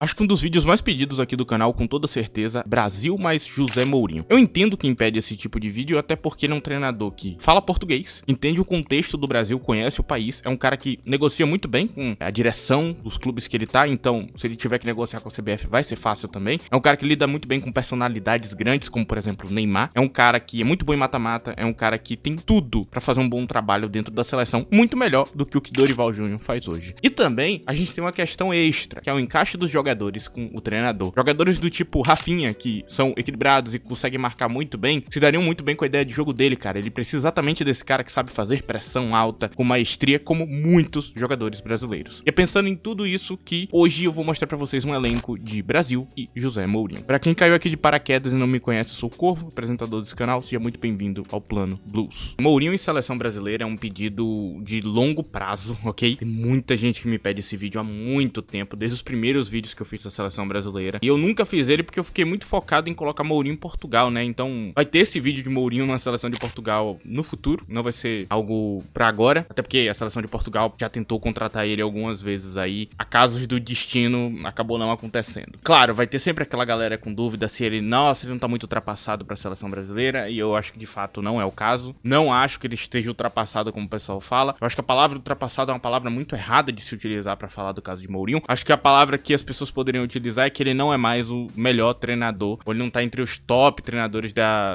Acho que um dos vídeos mais pedidos aqui do canal, com toda certeza, Brasil mais José Mourinho. Eu entendo quem pede esse tipo de vídeo, até porque ele é um treinador que fala português, entende o contexto do Brasil, conhece o país, é um cara que negocia muito bem com a direção dos clubes que ele tá, então se ele tiver que negociar com a CBF vai ser fácil também. É um cara que lida muito bem com personalidades grandes, como por exemplo o Neymar. É um cara que é muito bom em mata-mata, é um cara que tem tudo pra fazer um bom trabalho dentro da seleção, muito melhor do que o que Dorival Júnior faz hoje. E também a gente tem uma questão extra, que é o encaixe dos jogadores com o treinador. Jogadores do tipo Rafinha, que são equilibrados e conseguem marcar muito bem, se dariam muito bem com a ideia de jogo dele, cara. Ele precisa exatamente desse cara que sabe fazer pressão alta, com maestria, como muitos jogadores brasileiros. E é pensando em tudo isso que hoje eu vou mostrar pra vocês um elenco de Brasil e José Mourinho. Pra quem caiu aqui de paraquedas e não me conhece, eu sou o Corvo, apresentador desse canal, seja muito bem-vindo ao Plano Blues. Mourinho em seleção brasileira é um pedido de longo prazo, ok? Tem muita gente que me pede esse vídeo há muito tempo, desde os primeiros vídeos que eu fiz da seleção brasileira. E eu nunca fiz ele porque eu fiquei muito focado em colocar Mourinho em Portugal, né? Então vai ter esse vídeo de Mourinho na seleção de Portugal no futuro. Não vai ser algo pra agora. Até porque a seleção de Portugal já tentou contratar ele algumas vezes aí. A casos do destino, acabou não acontecendo. Claro, vai ter sempre aquela galera com dúvida se ele, nossa, ele não tá muito ultrapassado pra seleção brasileira. E eu acho que de fato não é o caso. Não acho que ele esteja ultrapassado como o pessoal fala. Eu acho que a palavra ultrapassado é uma palavra muito errada de se utilizar pra falar do caso de Mourinho. Acho que a palavra que as pessoas poderiam utilizar é que ele não é mais o melhor treinador, ou ele não tá entre os top treinadores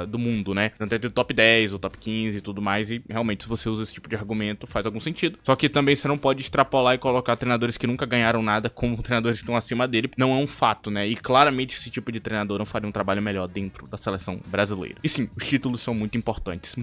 do mundo, né? Não tá entre o top 10, o top 15 e tudo mais, e realmente se você usa esse tipo de argumento faz algum sentido. Só que também você não pode extrapolar e colocar treinadores que nunca ganharam nada como treinadores que estão acima dele, não é um fato, né? E claramente esse tipo de treinador não faria um trabalho melhor dentro da seleção brasileira. E sim, os títulos são muito importantes,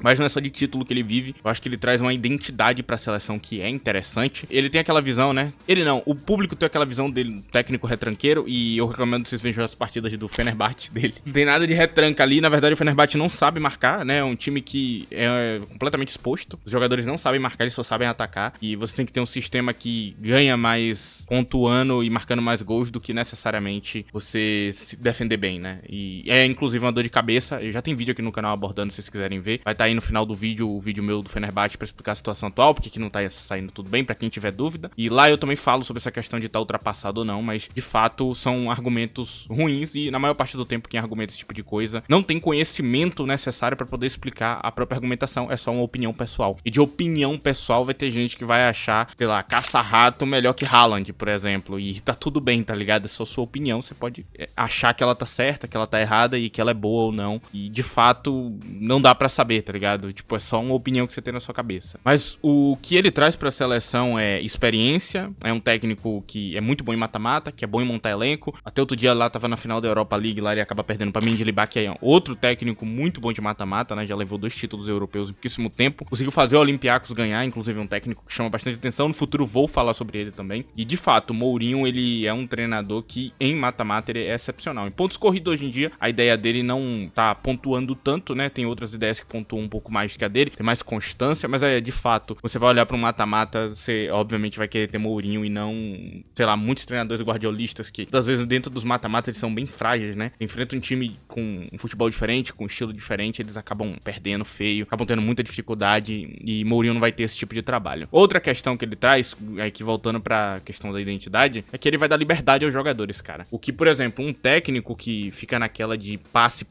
mas não é só de título que ele vive, eu acho que ele traz uma identidade pra seleção que é interessante. Ele tem aquela visão, né? Ele não, o público tem aquela visão dele, técnico retranqueiro, e eu recomendo que vocês vejam as partidas do Fenerbahçe dele. Não tem nada de retranca ali, na verdade o Fenerbahçe não sabe marcar, né? É um time que é completamente exposto, os jogadores não sabem marcar, eles só sabem atacar, e você tem que ter um sistema que ganha mais pontuando e marcando mais gols do que necessariamente você se defender bem, né? E é inclusive uma dor de cabeça, já tem vídeo aqui no canal abordando, se vocês quiserem ver, vai estar aí no final do vídeo, o vídeo meu do Fenerbahçe pra explicar a situação atual, porque que não tá saindo tudo bem, pra quem tiver dúvida, e lá eu também falo sobre essa questão de estar ultrapassado ou não, mas de fato são argumentos ruins e na maior parte do tempo quem argumenta esse tipo de coisa não tem conhecimento necessário pra poder explicar a própria argumentação, é só uma opinião pessoal. E de opinião pessoal vai ter gente que vai achar, sei lá, caça-rato melhor que Haaland, por exemplo, e tá tudo bem, tá ligado? É só sua opinião, você pode achar que ela tá certa, que ela tá errada e que ela é boa ou não, e de fato não dá pra saber, tá ligado? Tipo, é só uma opinião que você tem na sua cabeça. Mas o que ele traz pra seleção é experiência, é um técnico que é muito bom em mata-mata, que é bom em montar elenco. Até outro dia lá tava na final da Europa League, lá ele acaba perdendo pra Mendilibar, que é outro técnico muito bom de mata-mata, né? Já levou 2 títulos europeus em pouquíssimo tempo. Conseguiu fazer o Olympiacos ganhar, inclusive um técnico que chama bastante atenção. No futuro vou falar sobre ele também. E de fato, o Mourinho, ele é um treinador que em mata-mata ele é excepcional. Em pontos corridos hoje em dia, a ideia dele não tá pontuando tanto, né? Tem outras ideias que pontuam um pouco mais que a dele, tem mais constância, mas de fato, você vai olhar pra um mata-mata, você obviamente vai querer ter Mourinho e não, sei lá, muitos treinadores guardiolistas que, às vezes, dentro dos mata-matas eles são bem frágeis, né? Enfrentam um time com um futebol diferente, com um estilo diferente, eles acabam perdendo feio, acabam tendo muita dificuldade e Mourinho não vai ter esse tipo de trabalho. Outra questão que ele traz, aqui voltando pra questão da identidade, é que ele vai dar liberdade aos jogadores, cara. O que, por exemplo, um técnico que fica naquela de passe,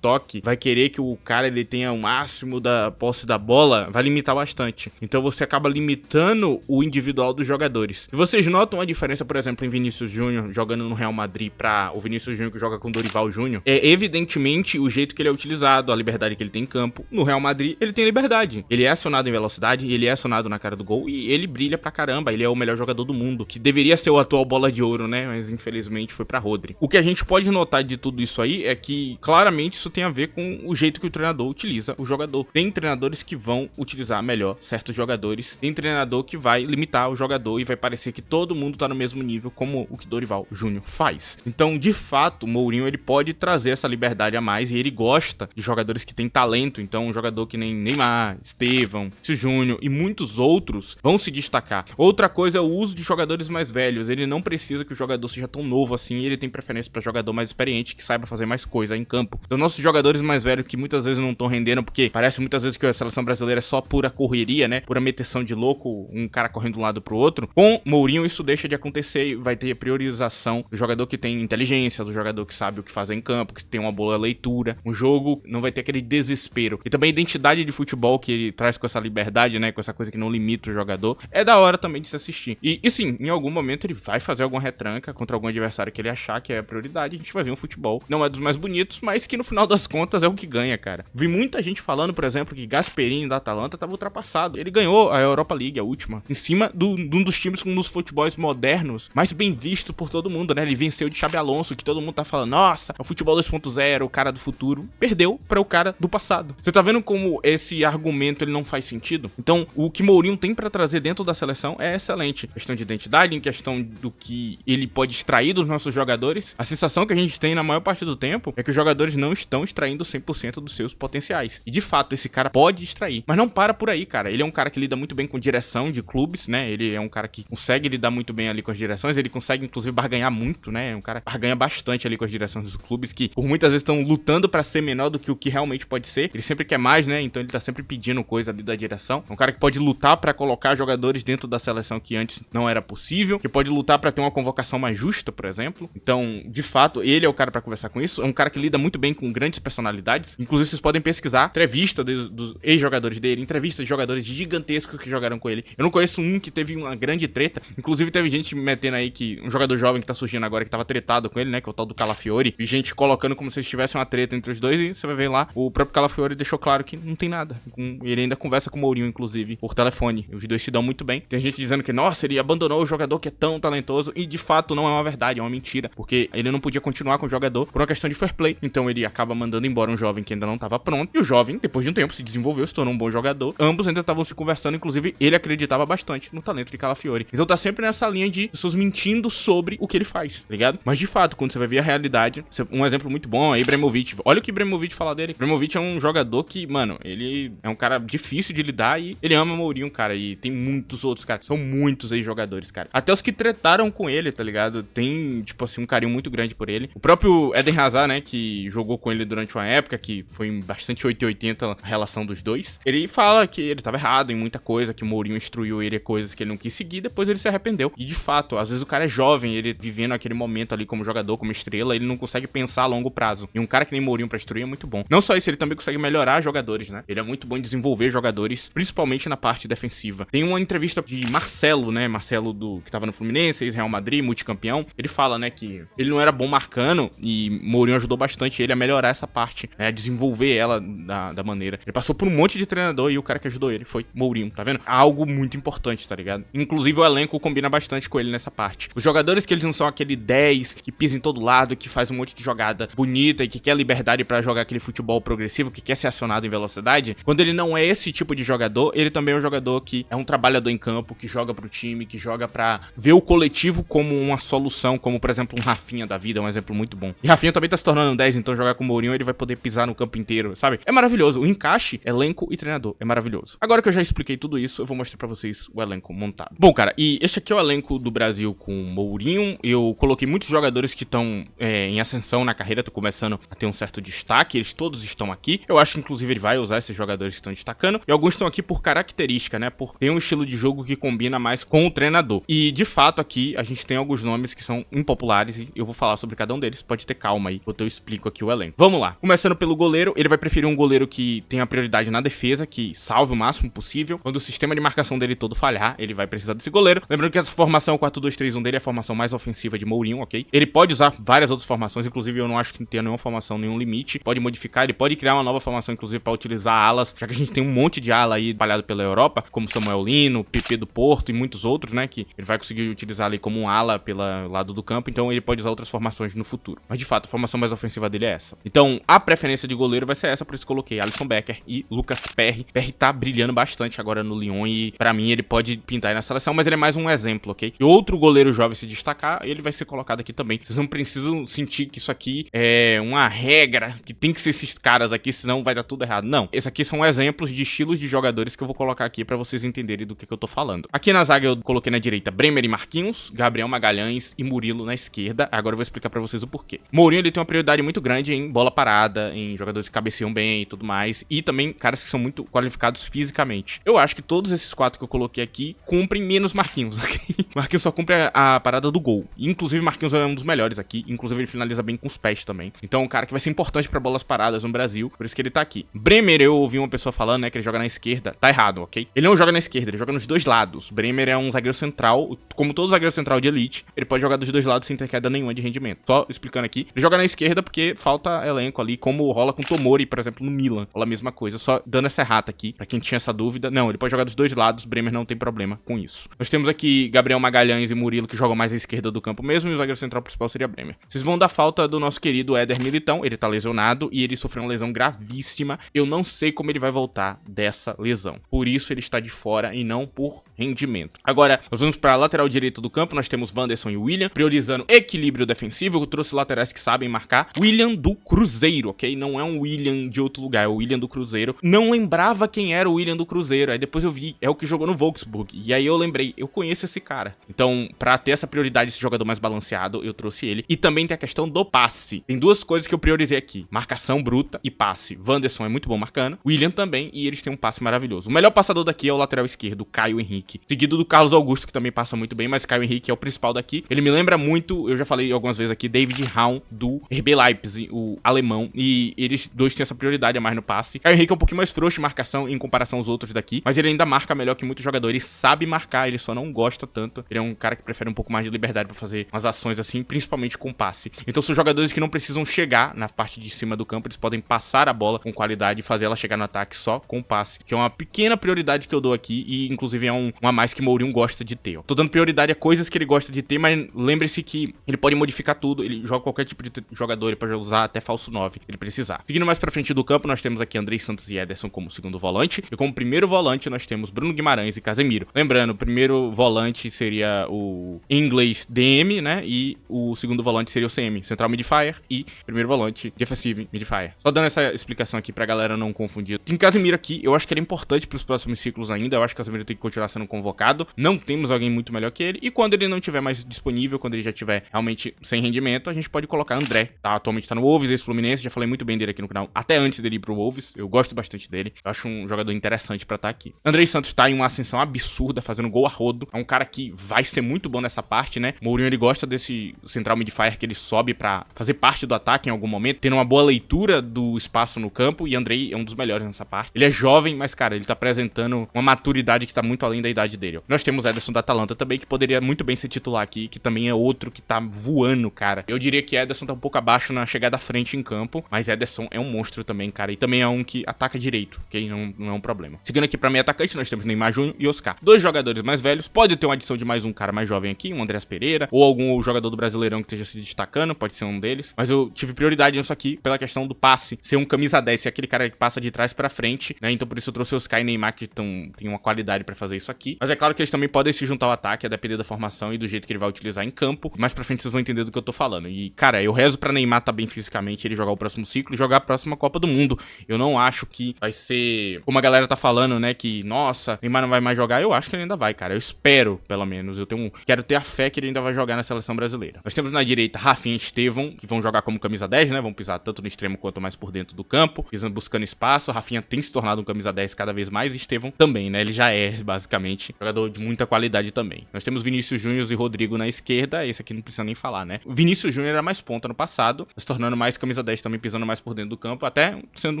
toque, vai querer que o cara ele tenha o máximo da posse da bola, vai limitar bastante. Então você acaba limitando o individual dos jogadores. E vocês notam a diferença, por exemplo, em Vinícius Júnior jogando no Real Madrid pra o Vinícius Júnior que joga com Dorival Júnior? É evidentemente o jeito que ele é utilizado, a liberdade que ele tem em campo. No Real Madrid, ele tem liberdade. Ele é acionado em velocidade, ele é acionado na cara do gol e ele brilha pra caramba. Ele é o melhor jogador do mundo, que deveria ser o atual bola de ouro, né? Mas infelizmente foi pra Rodri. O que a gente pode notar de tudo isso aí é que claramente isso tem a ver com o jeito que o treinador utiliza o jogador. Tem treinadores que vão utilizar melhor certos jogadores, tem treinador que vai limitar o jogador e vai parecer que todo mundo tá no mesmo nível como o que Dorival Júnior faz. Então, de fato, o Mourinho ele pode trazer essa liberdade a mais e ele gosta de jogadores que têm talento. Então, um jogador que nem Neymar, Estevão, Vinícius Júnior e muitos outros vão se destacar. Outra coisa é o uso de jogadores mais velhos. Ele não precisa que o jogador seja tão novo assim, ele tem preferência para jogador mais experiente que saiba fazer mais coisa em campo. Então, nossos jogadores mais velhos que muitas vezes não estão rendendo, porque parece muitas vezes que a seleção brasileira é só pura correria, né? Pura meteção de louco, um cara correndo de um lado pro outro. Com Mourinho isso deixa de acontecer e vai ter priorização do jogador que tem inteligência, do jogador que sabe o que fazer em campo, que tem uma boa leitura. O jogo não vai ter aquele desespero. E também a identidade de futebol que ele traz com essa liberdade, né, com essa coisa que não limita o jogador, é da hora também de se assistir. E sim, em algum momento ele vai fazer alguma retranca contra algum adversário que ele achar que é a prioridade, a gente vai ver um futebol, não é dos mais bonitos, mas que no final das contas é o que ganha, cara. Vi muita gente falando, por exemplo, que Gasperini da Atalanta tava ultrapassado. Ele ganhou a Europa League, a última, em cima de um dos times com um dos futebols modernos mais bem visto por todo mundo, né? Ele venceu de Xabi Alonso, que todo mundo tá falando, nossa, é o futebol 2.0, o cara do futuro. Perdeu para o cara do passado. Você tá vendo como esse argumento ele não faz sentido? Então, o que Mourinho tem pra trazer dentro da seleção é excelente. Questão de identidade, em questão do que ele pode extrair dos nossos jogadores. A sensação que a gente tem na maior parte do tempo é que os jogadores não estão extraindo 100% dos seus potenciais. E de fato, esse cara pode extrair. Mas não para por aí, cara. Ele é um cara que lida muito bem com direção de clubes, né? Ele é um cara que consegue lidar muito bem ali com as direções. Ele consegue, inclusive, barganhar muito, né? É um cara que barganha bastante ali com as direções dos clubes, que por muitas vezes estão lutando pra ser menor do que o que realmente pode ser. Ele sempre quer mais, né? Então ele tá sempre pedindo coisa ali da direção. É um cara que pode lutar pra colocar jogadores dentro da seleção que antes não era possível, que pode lutar pra ter uma convocação mais justa, por exemplo. Então, de fato, ele é o cara pra conversar com isso. É um cara que lida muito bem com grandes personalidades. Inclusive, vocês podem pesquisar entrevista dos ex-jogadores dele, entrevistas de jogadores gigantescos que jogaram com ele. Eu não conheço um que teve uma grande treta. Inclusive, teve gente me metendo aí que um jogador jovem que tá surgindo agora, que tava tretado com ele, né? Que é o tal do Calafiori. E gente colocando como se tivesse uma treta entre os dois. E você vai ver lá, o próprio Calafiori deixou claro que não tem nada. Ele ainda conversa com o Mourinho, inclusive, por telefone. Os dois se dão muito bem. Tem gente dizendo que, nossa, ele abandonou o jogador que é tão talentoso. E de fato não é uma verdade, é uma mentira. Porque ele não podia continuar com o jogador por uma questão de fair play. Então ele acaba mandando embora um jovem que ainda não estava pronto. E o jovem, depois de um tempo, se desenvolveu, se tornou um bom jogador. Ambos ainda estavam se conversando, inclusive ele acreditava bastante no talento de Calafiori. Então tá sempre nessa linha de pessoas mentindo sobre o que ele faz, tá ligado? Mas de fato, quando você vai ver a realidade, um exemplo muito bom é Ibrahimovic. Olha o que Ibrahimovic fala dele. Ibrahimovic é um jogador que, mano, ele é um cara difícil de lidar e ele ama Mourinho, cara. E tem muitos outros, cara. São muitos aí jogadores, cara. Até os que tretaram com ele, tá ligado? Tem, tipo assim, um carinho muito grande por ele. O próprio Eden Hazard, né, que jogou com ele durante uma época, que foi bastante 880 a relação dos dois. Ele fala que ele tava errado em muita coisa, que o Mourinho instruiu ele a coisas que ele não quis seguir, depois ele se arrependeu. E de fato, às vezes o cara é jovem, ele vivendo aquele momento ali como jogador, como estrela, ele não consegue pensar a longo prazo. E um cara que nem Mourinho pra instruir é muito bom. Não só isso, ele também consegue melhorar jogadores, né? Ele é muito bom em desenvolver jogadores, principalmente na parte defensiva. Tem uma entrevista de Marcelo, né? Marcelo que tava no Fluminense, ex-Real Madrid, multicampeão. Ele fala, né, que ele não era bom marcando e Mourinho ajudou bastante ele a melhorar essa parte, a desenvolver ela da maneira. Ele passou por um monte de treinador e o cara que ajudou ele foi Mourinho, tá vendo? Algo muito importante, tá ligado? Inclusive o elenco combina bastante com ele nessa parte. Os jogadores que eles não são aquele 10 que pisa em todo lado, que faz um monte de jogada bonita e que quer liberdade pra jogar aquele futebol progressivo, que quer ser acionado em velocidade, quando ele não é esse tipo de jogador, ele também é um jogador que é um trabalhador em campo, que joga pro time, que joga pra ver o coletivo como uma solução, como por exemplo um Rafinha da vida, é um exemplo muito bom. E Rafinha também tá se tornando um 10, então jogar com o Mourinho ele vai poder pisar no campo inteiro, sabe? É maravilhoso. O encaixe, elenco e treinador é maravilhoso. Agora que eu já expliquei tudo isso, eu vou mostrar pra vocês o elenco montado. Bom, cara, e este aqui é o elenco do Brasil com o Mourinho. Eu coloquei muitos jogadores que estão em ascensão na carreira, tô começando a ter um certo destaque, eles todos estão aqui. Eu acho que inclusive ele vai usar esses jogadores que estão destacando, e alguns estão aqui por característica, né? Por ter um estilo de jogo que combina mais com o treinador. E de fato aqui a gente tem alguns nomes que são impopulares e eu vou falar sobre cada um deles, pode ter calma aí, enquanto eu explico aqui o elenco. Vamos lá, começando pelo goleiro, ele vai preferir um goleiro que tenha prioridade na defesa, que salve o máximo possível. Quando o sistema de marcação dele todo falhar, ele vai precisar desse goleiro. Lembrando que essa formação 4-2-3-1 dele é a formação mais ofensiva de Mourinho, ok? Ele pode usar várias outras formações, inclusive eu não acho que tenha nenhuma formação, nenhum limite. Pode modificar, ele pode criar uma nova formação, inclusive para utilizar alas, já que a gente tem um monte de ala aí espalhado pela Europa, como Samuel Lino, Pepe do Porto e muitos outros, né? Que ele vai conseguir utilizar ali como um ala pelo lado do campo, então ele pode usar outras formações no futuro. Mas de fato, a formação mais ofensiva dele é essa. Então, a preferência de goleiro vai ser essa, por isso coloquei Alisson Becker e Lucas Perry. Perry tá brilhando bastante agora no Lyon e pra mim ele pode pintar aí na seleção, mas ele é mais um exemplo, ok? E outro goleiro jovem se destacar, ele vai ser colocado aqui também. Vocês não precisam sentir que isso aqui é uma regra, que tem que ser esses caras aqui, senão vai dar tudo errado. Não, esses aqui são exemplos de estilos de jogadores que eu vou colocar aqui pra vocês entenderem do que eu tô falando. Aqui na zaga eu coloquei na direita Bremer e Marquinhos, Gabriel Magalhães e Murilo na esquerda. Agora eu vou explicar pra vocês o porquê. Mourinho, ele tem uma prioridade muito grande em bola parada, em jogadores que cabeceiam bem e tudo mais, e também caras que são muito qualificados fisicamente. Eu acho que todos esses quatro que eu coloquei aqui cumprem menos Marquinhos, ok? Marquinhos só cumpre a parada do gol. Inclusive, Marquinhos é um dos melhores aqui. Inclusive, ele finaliza bem com os pés também. Então, é um cara que vai ser importante pra bolas paradas no Brasil. Por isso que ele tá aqui. Bremer, eu ouvi uma pessoa falando, né, que ele joga na esquerda. Tá errado, ok? Ele não joga na esquerda, ele joga nos dois lados. Bremer é um zagueiro central. Como todo zagueiro central de elite, ele pode jogar dos dois lados sem ter queda nenhuma de rendimento. Só explicando aqui. Ele joga na esquerda porque falta elenco ali, como rola com Tomori, por exemplo, no Milan. Rola a mesma coisa. Só dando essa errata aqui, pra quem tinha essa dúvida. Não, ele pode jogar dos dois lados. Bremer não tem problema com isso. Nós temos aqui Gabriel Magalhães e Murilo, que jogam mais à esquerda do campo mesmo, e o zagueiro central principal seria Bremer. Vocês vão dar falta do nosso querido Éder Militão. Ele tá lesionado e ele sofreu uma lesão gravíssima. Eu não sei como ele vai voltar dessa lesão. Por isso ele está de fora e não por rendimento. Agora, nós vamos para a lateral direita do campo. Nós temos Wanderson e William, priorizando equilíbrio defensivo. Eu trouxe laterais que sabem marcar. William do Cruzeiro, ok? Não é um William de outro lugar, é o William do Cruzeiro. Não lembrava quem era o William do Cruzeiro. Aí depois eu vi, é o que jogou no Wolfsburg. E aí eu lembrei, eu conheço esse cara. Então, pra ter essa prioridade, esse jogador mais balanceado, eu trouxe ele. E também tem a questão do passe. Tem duas coisas que eu priorizei aqui: marcação bruta e passe. Wanderson é muito bom marcando, William também, e eles têm um passe maravilhoso. O melhor passador daqui é o lateral esquerdo, Caio Henrique, seguido do Carlos Augusto, que também passa muito bem, mas Caio Henrique é o principal daqui. Ele me lembra muito, eu já falei algumas vezes aqui, David Raum do RB Leipzig, o alemão, e eles dois têm essa prioridade a mais no passe. Caio Henrique é um pouquinho mais frouxo de marcação em comparação aos outros daqui, mas ele ainda marca melhor que muitos jogadores. Ele sabe marcar, ele só não gosta tanto. Ele é um cara que prefere um pouco mais de liberdade pra fazer umas ações assim, principalmente com passe. Então são jogadores que não precisam chegar na parte de cima do campo, eles podem passar a bola com qualidade e fazer ela chegar no ataque só com passe, que é uma pequena prioridade que eu dou aqui e inclusive é um a mais que Mourinho gosta de ter. Tô dando prioridade a coisas que ele gosta de ter, mas lembre-se que ele pode modificar tudo, ele joga qualquer tipo de jogador, ele pode usar até falso 9, ele precisar. Seguindo mais pra frente do campo, nós temos aqui Andrei Santos e Ederson como segundo volante, e como primeiro volante nós temos Bruno Guimarães e Casemiro. Lembrando, o primeiro volante seria o em inglês DM, né? E o segundo volante seria o CM, Central Midfier, e primeiro volante Defensive Midfier. Só dando essa explicação aqui pra galera não confundir. Tem Casemiro aqui, eu acho que ele é importante pros próximos ciclos ainda, eu acho que o Casemiro tem que continuar sendo convocado, não temos alguém muito melhor que ele, e quando ele não estiver mais disponível, quando ele já estiver realmente sem rendimento, a gente pode colocar André, tá? Atualmente tá no Wolves, ex-Fluminense, já falei muito bem dele aqui no canal, até antes dele ir pro Wolves, eu gosto bastante dele, eu acho um jogador interessante pra estar aqui. Andrei Santos tá em uma ascensão absurda, fazendo gol a rodo, é um cara que vai ser muito bom nessa parte, né? Mourinho, ele gosta desse central midfielder que ele sobe pra fazer parte do ataque em algum momento, tendo uma boa leitura do espaço no campo, e Andrei é um dos melhores nessa parte. Ele é jovem, mas, cara, ele tá apresentando uma maturidade que tá muito além da idade dele, ó. Nós temos Ederson da Atalanta também, que poderia muito bem ser titular aqui, que também é outro que tá voando, cara. Eu diria que Ederson tá um pouco abaixo na chegada à frente em campo, mas Ederson é um monstro também, cara, e também é um que ataca direito, ok? Não é um problema. Seguindo aqui pra meio atacante, nós temos Neymar Júnior e Oscar. Dois jogadores mais velhos, pode ter uma adição de mais um cara mais jovem aqui, um Andreas Pereira, ou algum jogador do Brasileirão que esteja se destacando, pode ser um deles, mas eu tive prioridade nisso aqui pela questão do passe, ser um camisa 10, ser aquele cara que passa de trás pra frente, né? Então por isso eu trouxe Oscar e Neymar, que tem uma qualidade pra fazer isso aqui, mas é claro que eles também podem se juntar ao ataque, a depender da formação e do jeito que ele vai utilizar em campo. Mais pra frente vocês vão entender do que eu tô falando. E, cara, eu rezo pra Neymar tá bem fisicamente, ele jogar o próximo ciclo e jogar a próxima Copa do Mundo. Eu não acho que vai ser, como a galera tá falando, né, que, nossa, Neymar não vai mais jogar. Eu acho que ele ainda vai, cara. Eu espero, pelo menos. Quero ter a fé que ele ainda vai jogar na seleção brasileira. Nós temos na direita Rafinha e Estevão, que vão jogar como camisa 10, né, vão pisar tanto no extremo quanto mais por dentro do campo, buscando espaço. Rafinha tem se tornado um camisa 10 cada vez mais, e Estevão também, né, ele já é, basicamente, jogador de muita qualidade também. Nós temos Vinícius Júnior e Rodrigo na esquerda, esse aqui não precisa nem falar, né. O Vinícius Júnior era mais ponta no passado, se tornando mais camisa 10 também, pisando mais por dentro do campo, até sendo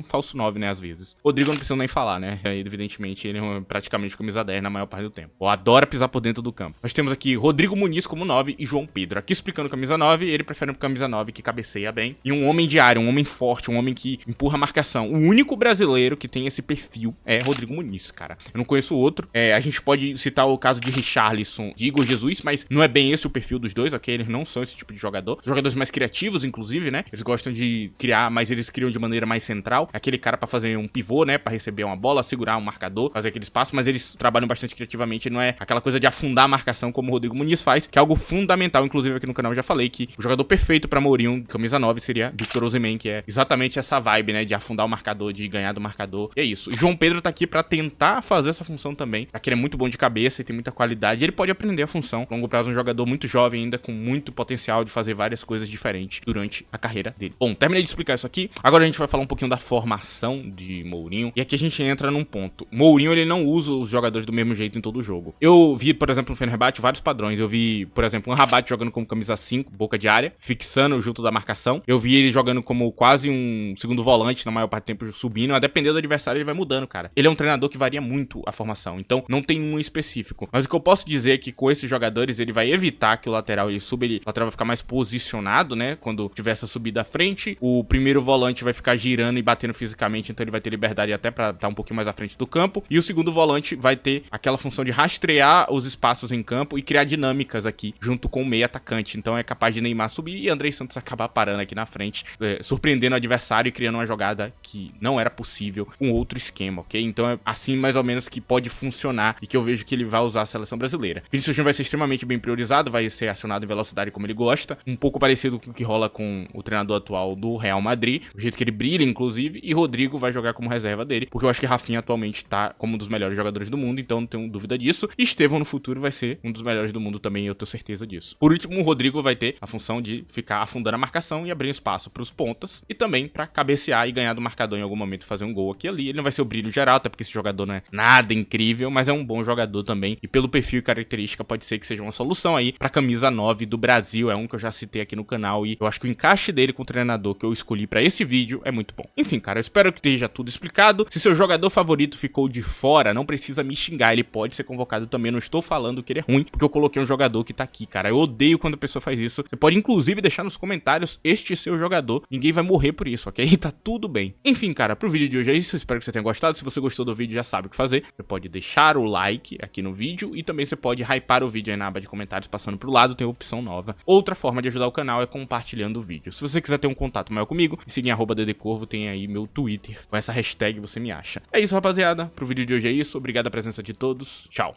um falso 9, né, às vezes. Rodrigo não precisa nem falar, né, evidentemente ele é praticamente camisa 10 na maior parte do tempo. Ou adora pisar por dentro do campo. Nós temos aqui Rodrigo Muniz como 9 e João Pedro. Aqui explicando camisa 9, ele prefere um camisa 9 que cabeceia bem. E um homem de área, um homem forte, um homem que empurra a marcação. O único brasileiro que tem esse perfil é Rodrigo Muniz, cara. Eu não conheço outro. A gente pode citar o caso de Richarlison, de Igor Jesus, mas não é bem esse o perfil dos dois, ok? Eles não são esse tipo de jogador. Jogadores mais criativos, inclusive, né? Eles gostam de criar, mas eles criam de maneira mais central. Aquele cara pra fazer um pivô, né? Pra receber uma bola, segurar um marcador, fazer aquele espaço, mas eles trabalham bastante criativamente. Não é aquela coisa de afundar a marcação como o Rodrigo Muniz faz, que é algo fundamental. Inclusive, aqui no canal eu já falei que o jogador perfeito pra Mourinho, camisa 9, seria Victor Osimhen, que é exatamente essa vibe, né? De afundar o marcador, de ganhar do marcador. E é isso. O João Pedro tá aqui pra tentar fazer essa função também. Aqui ele é muito bom de cabeça e tem muita qualidade. Ele pode aprender a função. A longo prazo, um jogador muito jovem ainda, com muito potencial de fazer várias coisas diferentes durante a carreira dele. Bom, terminei de explicar isso aqui. Agora a gente vai falar um pouquinho da formação de Mourinho. E aqui a gente entra num ponto. Mourinho, ele não usa os jogadores do mesmo jeito em todo o jogo. Eu vi, por exemplo, exemplo, no Fenerbahçe, vários padrões. Eu vi, por exemplo, um Rabat jogando como camisa 5, boca de área, fixando junto da marcação. Eu vi ele jogando como quase um segundo volante, na maior parte do tempo subindo. A depender do adversário, ele vai mudando, cara. Ele é um treinador que varia muito a formação, então não tem um específico. Mas o que eu posso dizer é que com esses jogadores, ele vai evitar que o lateral ele suba, o lateral vai ficar mais posicionado, né? Quando tiver essa subida à frente, o primeiro volante vai ficar girando e batendo fisicamente, então ele vai ter liberdade até pra estar um pouquinho mais à frente do campo. E o segundo volante vai ter aquela função de rastrear os espaços em campo e criar dinâmicas aqui, junto com o meio atacante. Então é capaz de Neymar subir e Andrei Santos acabar parando aqui na frente, surpreendendo o adversário e criando uma jogada que não era possível com outro esquema, ok? Então é assim mais ou menos que pode funcionar e que eu vejo que ele vai usar a seleção brasileira. Vinícius Júnior vai ser extremamente bem priorizado, vai ser acionado em velocidade como ele gosta, um pouco parecido com o que rola com o treinador atual do Real Madrid, o jeito que ele brilha, inclusive, e Rodrigo vai jogar como reserva dele, porque eu acho que Rafinha atualmente tá como um dos melhores jogadores do mundo, então não tenho dúvida disso, e Estevão no futuro vai ser um dos melhores do mundo também, eu tenho certeza disso. Por último, o Rodrigo vai ter a função de ficar afundando a marcação e abrir espaço pros pontas, e também pra cabecear e ganhar do marcador em algum momento, fazer um gol aqui e ali. Ele não vai ser o brilho geral, até porque esse jogador não é nada incrível, mas é um bom jogador também, e pelo perfil e característica pode ser que seja uma solução aí pra camisa 9 do Brasil, é um que eu já citei aqui no canal, e eu acho que o encaixe dele com o treinador que eu escolhi pra esse vídeo é muito bom. Enfim, cara, eu espero que esteja tudo explicado. Se seu jogador favorito ficou de fora, não precisa me xingar, ele pode ser convocado também, eu não estou falando que ele é ruim, porque eu coloquei um jogador que tá aqui, cara. Eu odeio quando a pessoa faz isso. Você pode inclusive deixar nos comentários este seu jogador, ninguém vai morrer por isso, ok? Tá tudo bem. Enfim, cara, pro vídeo de hoje é isso, eu espero que você tenha gostado. Se você gostou do vídeo, já sabe o que fazer. Você pode deixar o like aqui no vídeo e também você pode hypar o vídeo aí na aba de comentários, passando pro lado, tem opção nova. Outra forma de ajudar o canal é compartilhando o vídeo. Se você quiser ter um contato maior comigo, me siga em @ddcorvo, tem aí meu Twitter, com essa hashtag você me acha. É isso, rapaziada, pro vídeo de hoje é isso, obrigado a presença de todos, tchau.